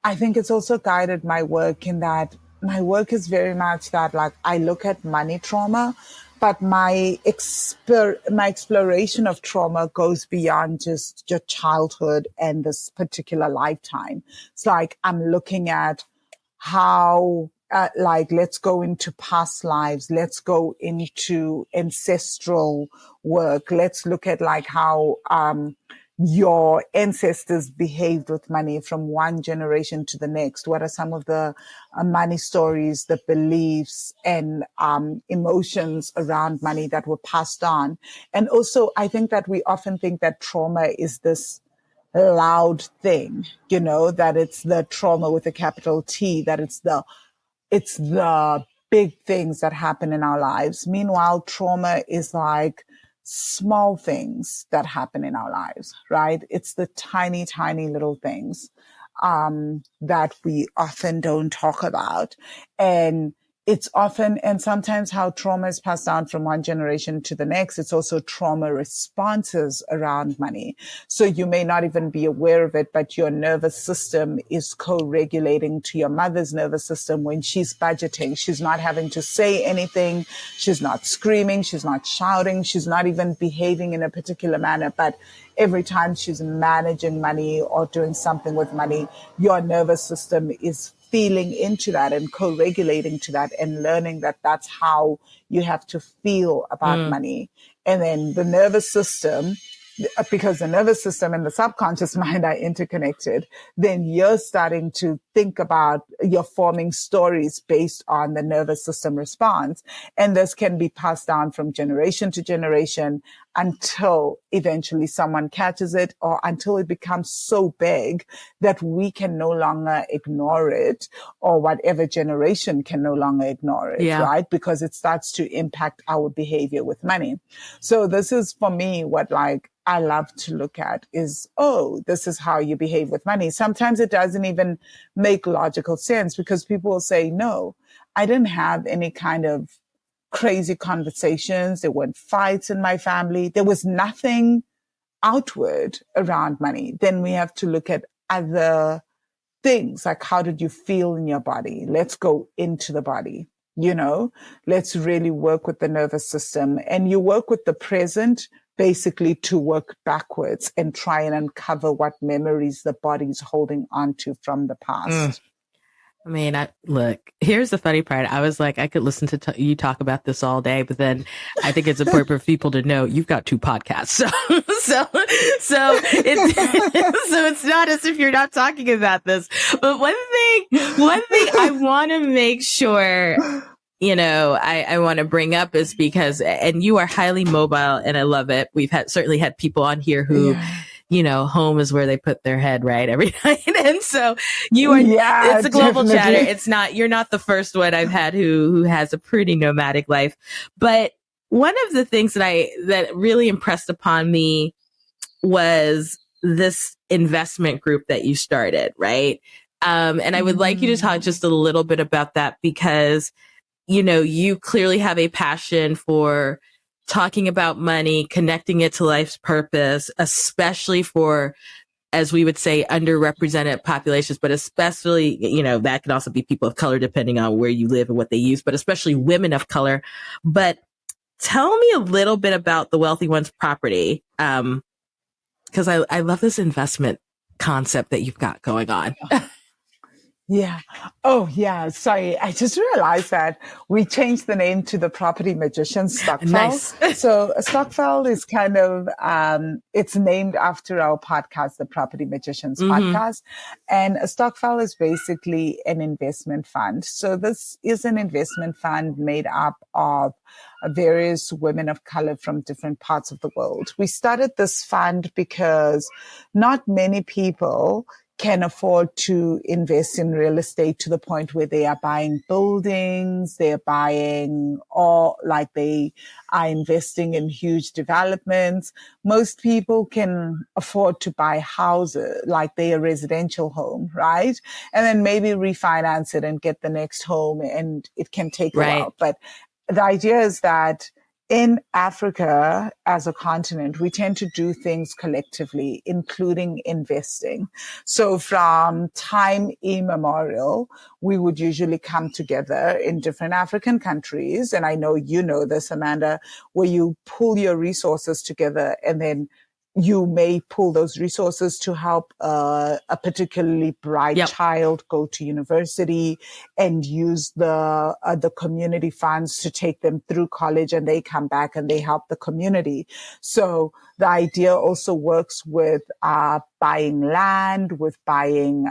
I think it's also guided my work in that my work is very much that like I look at money trauma, but my exploration of trauma goes beyond just your childhood and this particular lifetime. It's like I'm looking at how like let's go into past lives, let's go into ancestral work, let's look at like how your ancestors behaved with money from one generation to the next. What are some of the money stories, the beliefs and emotions around money that were passed on? And also I think that we often think that trauma is this loud thing, you know, that it's the trauma with a capital T, that it's the big things that happen in our lives. Meanwhile, trauma is like small things that happen in our lives, right? It's the tiny, tiny little things that we often don't talk about. And it's often, and sometimes how trauma is passed down from one generation to the next. It's also trauma responses around money. So you may not even be aware of it, but your nervous system is co-regulating to your mother's nervous system when she's budgeting. She's not having to say anything. She's not screaming. She's not shouting. She's not even behaving in a particular manner. But every time she's managing money or doing something with money, your nervous system is feeling into that and co-regulating to that and learning that that's how you have to feel about money. And then the nervous system, because the nervous system and the subconscious mind are interconnected, then you're starting to think about, you're forming stories based on the nervous system response. And this can be passed down from generation to generation until eventually someone catches it, or until it becomes so big that we can no longer ignore it, or whatever generation can no longer ignore it, right? Because it starts to impact our behavior with money. So this is for me what like I love to look at is, oh, this is how you behave with money. Sometimes it doesn't even make logical sense because people will say, no, I didn't have any kind of crazy conversations. There weren't fights in my family. There was nothing outward around money. Then we have to look at other things like, how did you feel in your body? Let's go into the body. You know, let's really work with the nervous system, and you work with the present basically to work backwards and try and uncover what memories the body's holding on to from the past. I mean, look, here's the funny part. I was like, I could listen to you talk about this all day, but then I think it's important for people to know you've got 2 podcasts. So it's not as if you're not talking about this. But one thing I want to make sure, you know, I want to bring up is because, and you are highly mobile and I love it. We've certainly had people on here who, you know, home is where they put their head, right? Every night. And so you are, it's a global chatter. It's not, you're not the first one I've had who has a pretty nomadic life. But one of the things that really impressed upon me was this investment group that you started, right? And I would like you to talk just a little bit about that because, you know, you clearly have a passion for talking about money, connecting it to life's purpose, especially for, as we would say, underrepresented populations, but especially, you know, that could also be people of color, depending on where you live and what they use, but especially women of color. But tell me a little bit about the Wealthy Ones property. Because I love this investment concept that you've got going on. Yeah. Oh, yeah. Sorry. I just realized that we changed the name to the Property Magician Stokvel. Nice. So Stokvel is kind of, it's named after our podcast, the Property Magicians podcast. And a Stokvel is basically an investment fund. So this is an investment fund made up of various women of color from different parts of the world. We started this fund because not many people can afford to invest in real estate to the point where they are buying buildings, they're buying, or like they are investing in huge developments. Most people can afford to buy houses, like they're a residential home, right? And then maybe refinance it and get the next home, and it can take a while. But the idea is that in Africa, as a continent, we tend to do things collectively, including investing. So from time immemorial, we would usually come together in different African countries. And I know you know this, Amanda, where you pull your resources together, and then you may pull those resources to help a particularly bright child go to university, and use the community funds to take them through college, and they come back and they help the community. So the idea also works with buying land, with buying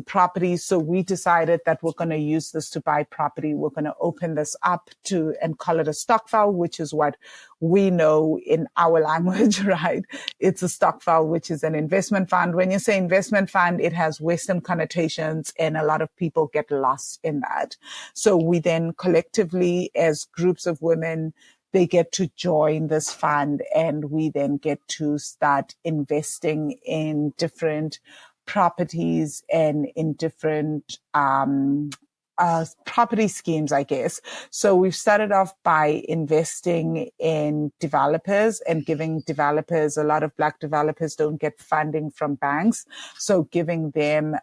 properties. So we decided that we're going to use this to buy property. We're going to open this up to and call it a stokvel, which is what we know in our language, right? It's a stokvel, which is an investment fund. When you say investment fund, it has Western connotations, and a lot of people get lost in that. So we then collectively, as groups of women, they get to join this fund, and we then get to start investing in different properties and in different property schemes, I guess. So we've started off by investing in developers and giving developers, a lot of Black developers don't get funding from banks. So giving them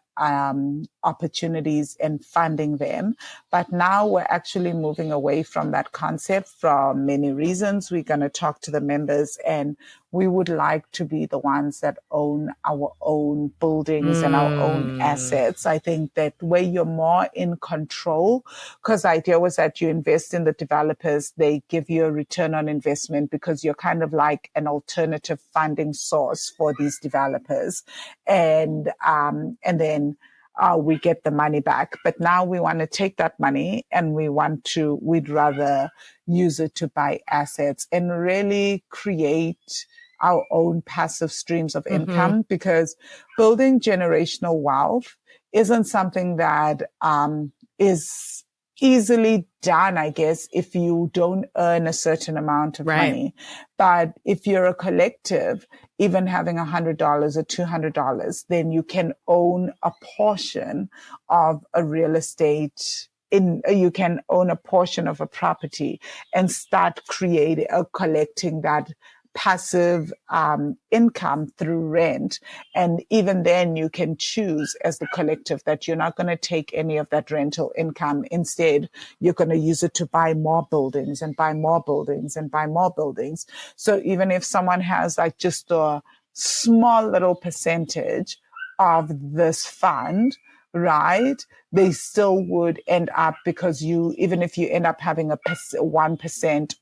opportunities and funding them. But now we're actually moving away from that concept for many reasons. We're going to talk to the members, and we would like to be the ones that own our own buildings and our own assets. I think that where you're more in control, because the idea was that you invest in the developers, they give you a return on investment because you're kind of like an alternative funding source for these developers. And then we get the money back. But now we want to take that money and we'd rather use it to buy assets and really create our own passive streams of income, because building generational wealth isn't something that is easily done, I guess, if you don't earn a certain amount of money. But if you're a collective, even having $100 or $200, then you can own a portion of a real estate. You can own a portion of a property and start collecting that passive income through rent. And even then you can choose as the collective that you're not going to take any of that rental income. Instead, you're going to use it to buy more buildings and buy more buildings and buy more buildings. So even if someone has like just a small little percentage of this fund, right, they still would end up, because even if you end up having 1%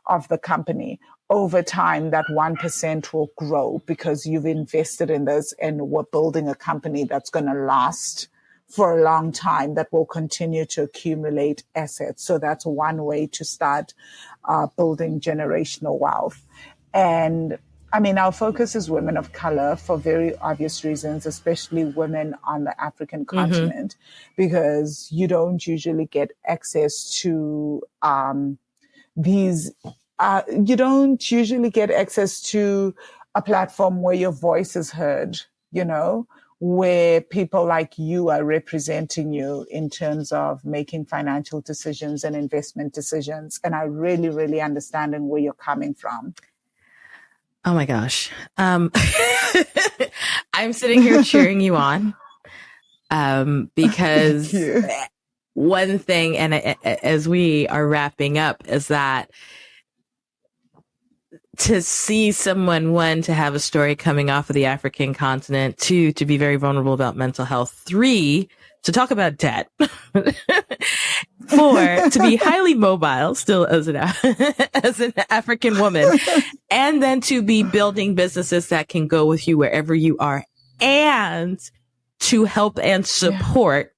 of the company, over time, that 1% will grow because you've invested in this, and we're building a company that's going to last for a long time, that will continue to accumulate assets. So that's one way to start building generational wealth. And I mean, our focus is women of color for very obvious reasons, especially women on the African continent, because you don't usually get access to you don't usually get access to a platform where your voice is heard, where people like you are representing you in terms of making financial decisions and investment decisions. And I really, really understanding where you're coming from. Oh my gosh. I'm sitting here cheering you on, because one thing, and as we are wrapping up, is that to see someone, one, to have a story coming off of the African continent, two, to be very vulnerable about mental health, three, to talk about debt, four, to be highly mobile still as an African woman, and then to be building businesses that can go with you wherever you are, and to help and support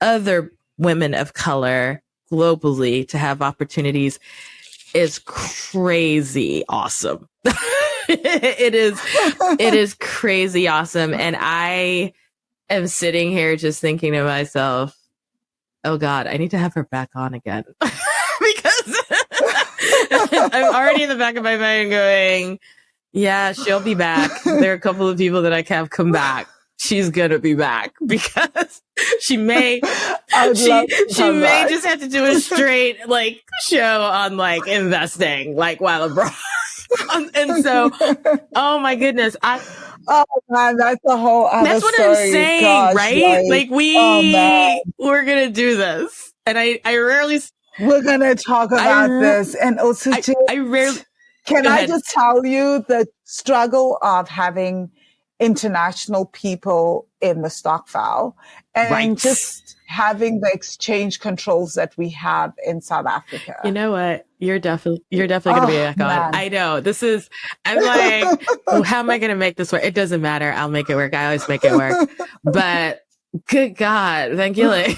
other women of color globally to have opportunities, is crazy awesome. It is crazy awesome. And I am sitting here just thinking to myself, oh God, I need to have her back on again. Because I'm already in the back of my mind going, yeah, she'll be back. There are a couple of people that I have come back. She's gonna be back because she may just have to do a straight like show on like investing, like while abroad. And so, oh my goodness, oh man, that's a whole other that's what story. I'm saying, Gosh, right? Like we're gonna do this, and I rarely. We're gonna talk about this, and also I rarely. Can I just tell you the struggle of having international people in the stock file and just having the exchange controls that we have in South Africa. You know what? You're definitely going to be back on. I know I'm like, well, how am I going to make this work? It doesn't matter. I'll make it work. I always make it work. But good God, Vangile,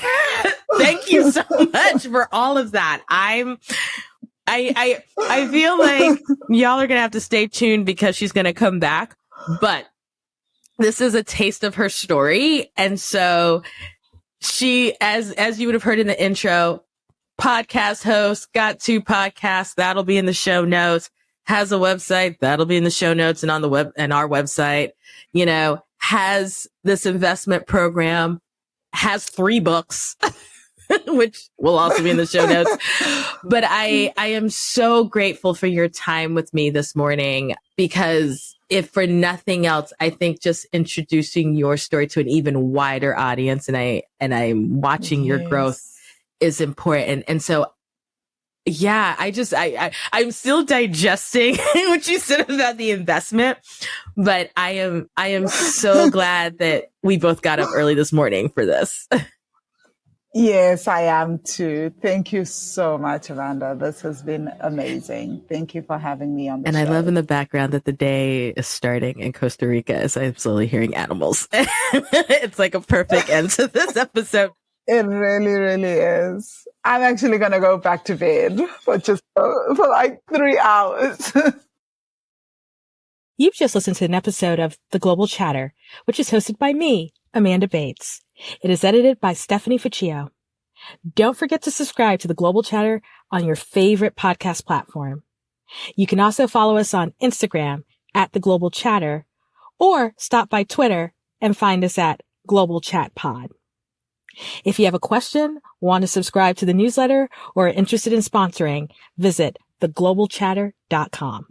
thank you so much for all of that. I feel like y'all are going to have to stay tuned because she's going to come back, but this is a taste of her story. And so she, as you would have heard in the intro, podcast host, got 2 podcasts. That'll be in the show notes, has a website. That'll be in the show notes and on the web and our website, has this investment program, has 3 books, which will also be in the show notes. But I am so grateful for your time with me this morning, because if for nothing else, I think just introducing your story to an even wider audience, and I'm watching your growth is important. And so, yeah, I'm still digesting what you said about the investment, but I am so glad that we both got up early this morning for this. Yes, I am too. Thank you so much, Amanda. This has been amazing. Thank you for having me on the show. And I love in the background that the day is starting in Costa Rica as I'm slowly hearing animals. It's like a perfect end to this episode. It really, really is. I'm actually going to go back to bed for like 3 hours. You've just listened to an episode of The Global Chatter, which is hosted by me, Amanda Bates. It is edited by Stephanie Ficcio. Don't forget to subscribe to The Global Chatter on your favorite podcast platform. You can also follow us on Instagram at The Global Chatter, or stop by Twitter and find us at Global Chat Pod. If you have a question, want to subscribe to the newsletter, or are interested in sponsoring, visit theglobalchatter.com.